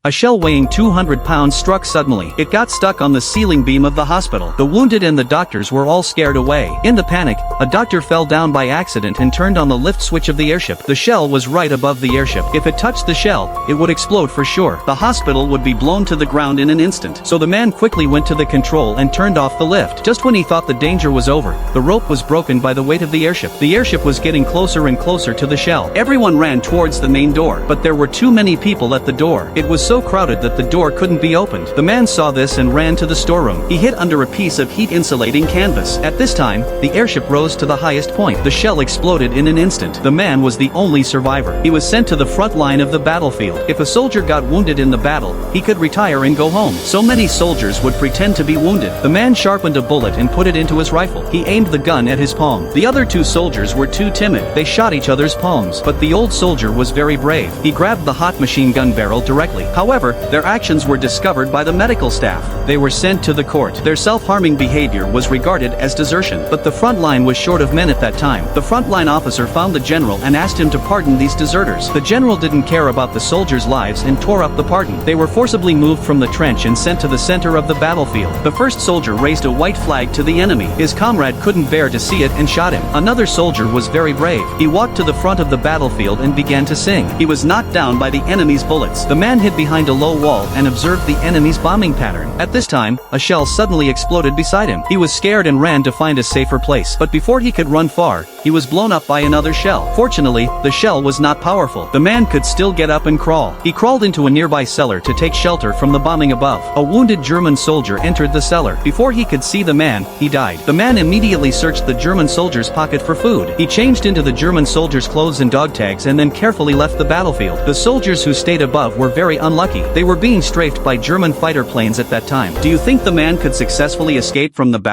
A shell weighing 200 pounds struck suddenly. It got stuck on the ceiling beam of the hospital. The wounded and the doctors were all scared away. In the panic, a doctor fell down by accident and turned on the lift switch of the airship. The shell was right above the airship. If it touched the shell, it would explode for sure. The hospital would be blown to the ground in an instant. So the man quickly went to the control and turned off the lift. Just when he thought the danger was over, the rope was broken by the weight of the airship. The airship was getting closer and closer to the shell. Everyone ran towards the main door, but there were too many people at the door. It was so crowded that the door couldn't be opened. The man saw this and ran to the storeroom. He hid under a piece of heat-insulating canvas. At this time, the airship rose to the highest point. The shell exploded in an instant. The man was the only survivor. He was sent to the front line of the battlefield. If a soldier got wounded in the battle, he could retire and go home. So many soldiers would pretend to be wounded. The man sharpened a bullet and put it into his rifle. He aimed the gun at his palm. The other two soldiers were too timid. They shot each other's palms. But the old soldier was very brave. He grabbed the hot machine gun barrel directly. However, their actions were discovered by the medical staff. They were sent to the court. Their self-harming behavior was regarded as desertion. But the front line was short of men at that time. The frontline officer found the general and asked him to pardon these deserters. The general didn't care about the soldiers' lives and tore up the pardon. They were forcibly moved from the trench and sent to the center of the battlefield. The first soldier raised a white flag to the enemy. His comrade couldn't bear to see it and shot him. Another soldier was very brave. He walked to the front of the battlefield and began to sing. He was knocked down by the enemy's bullets. The man hid behind a low wall and observed the enemy's bombing pattern. At this time, a shell suddenly exploded beside him. He was scared and ran to find a safer place. But before he could run far, he was blown up by another shell. Fortunately, the shell was not powerful. The man could still get up and crawl. He crawled into a nearby cellar to take shelter from the bombing above. A wounded German soldier entered the cellar. Before he could see the man, he died. The man immediately searched the German soldier's pocket for food. He changed into the German soldier's clothes and dog tags and then carefully left the battlefield. The soldiers who stayed above were very unlucky. They were being strafed by German fighter planes at that time. Do you think the man could successfully escape from the battle?